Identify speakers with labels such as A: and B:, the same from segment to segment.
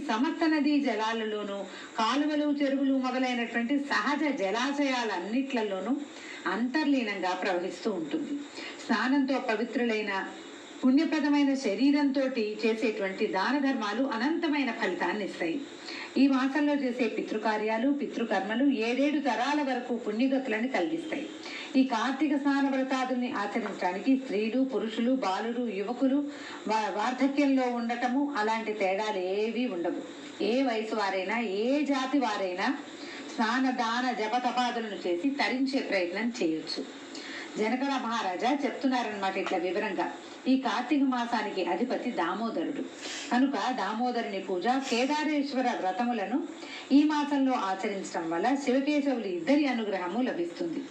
A: సమస్త నదీ జలాలలోనూ కాలువలు చెరువులు మొదలైనటువంటి సహజ జలాశయాలన్నిట్లలోనూ అంతర్లీనంగా ప్రవహిస్తూ ఉంటుంది. స్నానంతో పవిత్రులైన పుణ్యప్రదమైన శరీరంతో చేసేటువంటి దాన ధర్మాలు అనంతమైన ఫలితాన్ని ఇస్తాయి. ఈ మాసంలో చేసే పితృకార్యాలు పితృకర్మలు 7 తరాల వరకు పుణ్యగతులను కలిగిస్తాయి. ఈ కార్తీక స్నాన వ్రతాదుల్ని ఆచరించడానికి స్త్రీలు పురుషులు బాలురు యువకులు వార్ధక్యంలో ఉండటము అలాంటి తేడాలు ఏవి ఉండవు. ఏ వయసు వారైనా ఏ జాతి వారైనా స్నాన దాన జప తపాదులను చేసి తరించే ప్రయత్నం చేయొచ్చు. జనకర మహారాజా చెప్తున్నారనమాట ఇట్లా వివరంగా. ఈ కార్తీక మాసానికి అధిపతి దామోదరుడు కనుక దామోదరుని పూజ కేదారేశ్వర వ్రతములను ఈ మాసంలో ఆచరించడం వల్ల శివకేశవులు ఇద్దరి అనుగ్రహము లభిస్తుంది.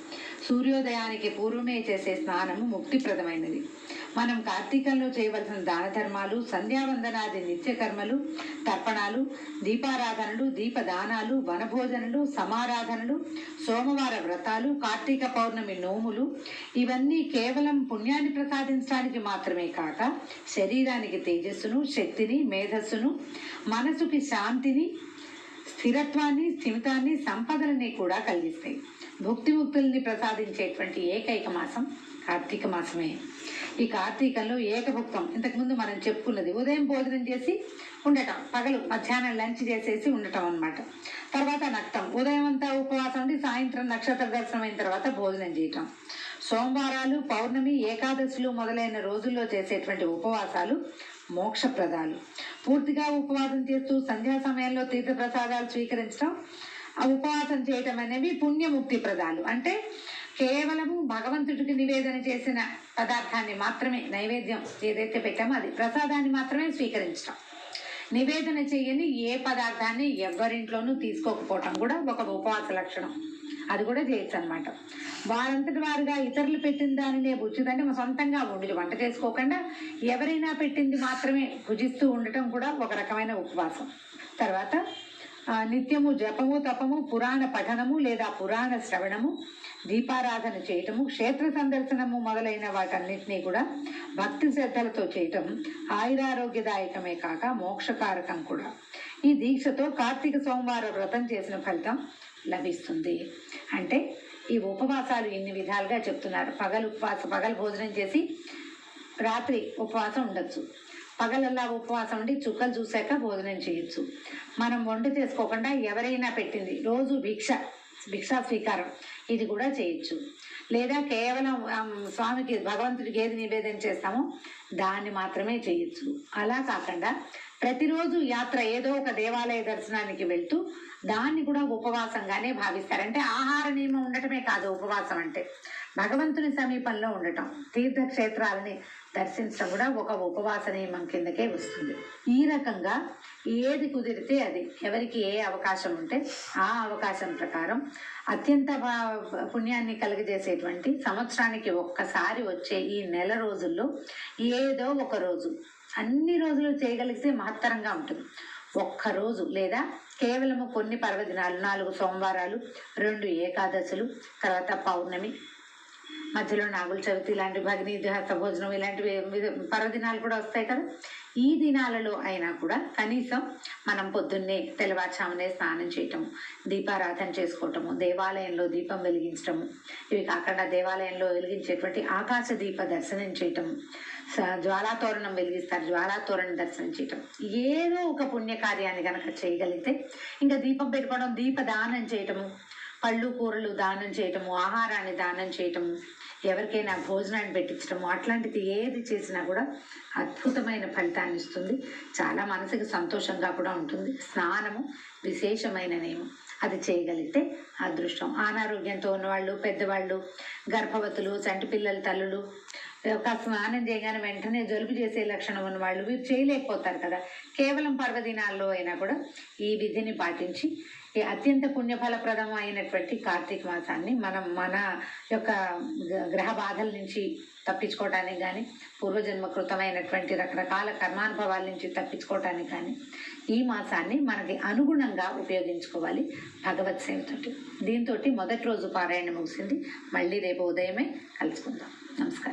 A: సూర్యోదయానికి పూర్వమే చేసే స్నానము ముక్తిప్రదమైనది. మనం కార్తీకంలో చేయవలసిన దాన ధర్మాలు సంధ్యావందనాది నిత్యకర్మలు తర్పణాలు దీపారాధనలు దీపదానాలు వనభోజనలు సమారాధనలు సోమవార వ్రతాలు కార్తీక పౌర్ణమి నోములు ఇవన్నీ కేవలం పుణ్యాన్ని ప్రసాదించడానికి మాత్రమే కాక శరీరానికి తేజస్సును శక్తిని మేధస్సును మనసుకి శాంతిని స్థిరత్వాన్ని స్థిమితాన్ని సంపదలని కూడా కలిగిస్తాయి. భుక్తిముక్తుల్ని ప్రసాదించేటువంటి ఏకైక మాసం కార్తీక మాసమే. ఈ కార్తీకంలో ఏకభుక్తం ఇంతకుముందు మనం చెప్పుకున్నది ఉదయం భోజనం చేసి ఉండటం, పగలు మధ్యాహ్నం లంచ్ చేసేసి ఉండటం అన్నమాట. తర్వాత నక్తం ఉదయం అంతా ఉపవాసం ఉండి సాయంత్రం నక్షత్ర దర్శనం అయిన తర్వాత భోజనం చేయటం. సోమవారాలు పౌర్ణమి ఏకాదశులు మొదలైన రోజుల్లో చేసేటువంటి ఉపవాసాలు మోక్షప్రదాలు. పూర్తిగా ఉపవాసం చేస్తూ సంధ్యా సమయంలో తీర్థప్రసాదాలు స్వీకరించడం ఆ ఉపవాసం చేయటం అనేవి పుణ్యముక్తి ప్రదాలు. అంటే కేవలము భగవంతుడికి నివేదన చేసిన పదార్థాన్ని మాత్రమే నైవేద్యం ఏదైతే పెట్టామో అది ప్రసాదాన్ని మాత్రమే స్వీకరించడం. నివేదన చేయని ఏ పదార్థాన్ని ఎవరింట్లోనూ తీసుకోకపోవటం కూడా ఒక ఉపవాస లక్షణం. అది కూడా చేయొచ్చు అనమాట. వారంతటి వారుగా ఇతరులు పెట్టిన దానినే భుజించదంటే సొంతంగా ఉండి వంట చేసుకోకుండా ఎవరైనా పెట్టింది మాత్రమే భుజిస్తూ ఉండటం కూడా ఒక రకమైన ఉపవాసం. తర్వాత నిత్యము జపము తపము పురాణ పఠనము లేదా పురాణ శ్రవణము దీపారాధన చేయటము క్షేత్ర సందర్శనము మొదలైన వాటన్నిటినీ కూడా భక్తి శ్రద్ధలతో చేయటం ఆయురారోగ్యదాయకమే కాక మోక్షకారకం కూడా. ఈ దీక్షతో కార్తీక సోమవార వ్రతం చేసిన ఫలితం లభిస్తుంది. అంటే ఈ ఉపవాసాలు ఇన్ని విధాలుగా చెప్తున్నారు. పగలు భోజనం చేసి రాత్రి ఉపవాసం ఉండొచ్చు. పగలల్లా ఉపవాసం ఉండి చుక్కలు చూశాక భోజనం చేయొచ్చు. మనం వంట చేసుకోకుండా ఎవరైనా పెట్టింది రోజు భిక్షా స్వీకారం ఇది కూడా చేయొచ్చు. లేదా కేవలం స్వామికి భగవంతుడికి ఏది నివేదన చేస్తామో దాన్ని మాత్రమే చేయొచ్చు. అలా కాకుండా ప్రతిరోజు యాత్ర ఏదో ఒక దేవాలయ దర్శనానికి వెళ్తూ దాన్ని కూడా ఉపవాసంగానే భావిస్తారు. అంటే ఆహార నియమం ఉండటమే కాదు ఉపవాసం అంటే భగవంతుని సమీపంలో ఉండటం, తీర్థక్షేత్రాలని దర్శించడం కూడా ఒక ఉపవాస నియమం కిందకే వస్తుంది. ఈ రకంగా ఏది కుదిరితే అది ఎవరికి ఏ అవకాశం ఉంటే ఆ అవకాశం ప్రకారం అత్యంత పుణ్యాన్ని కలుగజేసేటువంటి సంవత్సరానికి ఒక్కసారి వచ్చే ఈ నెల రోజుల్లో ఏదో ఒక రోజు, అన్ని రోజులు చేయగలిగితే మహత్తరంగా ఉంటుంది. ఒక్కరోజు లేదా కేవలము కొన్ని పర్వదినాలు 4 సోమవారాలు 2 ఏకాదశులు తర్వాత పౌర్ణమి మధ్యలో నాగుల చవితి ఇలాంటి భగిని హస్త భోజనం ఇలాంటివి పర్వదినాలు కూడా వస్తాయి కదా. ఈ దినాలలో అయినా కూడా కనీసం మనం పొద్దున్నే తెల్లవారుజామునే స్నానం చేయటము దీపారాధన చేసుకోవటము దేవాలయంలో దీపం వెలిగించటము ఇవి కాకుండా దేవాలయంలో వెలిగించేటువంటి ఆకాశ దీప దర్శనం చేయటము జ్వాలాతోరణం వెలిగిస్తారు జ్వాలాతోరణ దర్శనం చేయటం ఏదో ఒక పుణ్యకార్యాన్ని కనుక చేయగలిగితే ఇంకా దీపం పెట్టుకోవడం దీపదానం చేయటము పళ్ళు కూరలు దానం చేయటము ఆహారాన్ని దానం చేయటము ఎవరికైనా భోజనాన్ని పెట్టించడము అట్లాంటిది ఏది చేసినా కూడా అద్భుతమైన ఫలితాన్ని ఇస్తుంది. చాలా మనసుకి సంతోషంగా కూడా ఉంటుంది. స్నానము విశేషమైన నియమం, అది చేయగలిగితే అదృష్టం. అనారోగ్యంతో ఉన్నవాళ్ళు పెద్దవాళ్ళు గర్భవతులు చంటి పిల్లల తల్లులు ఒక స్నానం చేయగానే వెంటనే జలుబు చేసే లక్షణం ఉన్న వాళ్ళు వీరు చేయలేకపోతారు కదా. కేవలం పర్వదినాల్లో అయినా కూడా ఈ విధిని పాటించి ఈ అత్యంత పుణ్యఫలప్రదం అయినటువంటి కార్తీక మాసాన్ని మనం మన యొక్క గ్రహ బాధల నుంచి తప్పించుకోవటానికి కానీ పూర్వజన్మకృతమైనటువంటి రకరకాల కర్మానుభవాల నుంచి తప్పించుకోవటానికి కానీ ఈ మాసాన్ని మనకి అనుగుణంగా ఉపయోగించుకోవాలి భగవత్ సేవతోటి. దీంతో మొదటి రోజు పారాయణ ముగిసింది. మళ్ళీ రేపు ఉదయమే కలుసుకుందాం. నమస్కారం.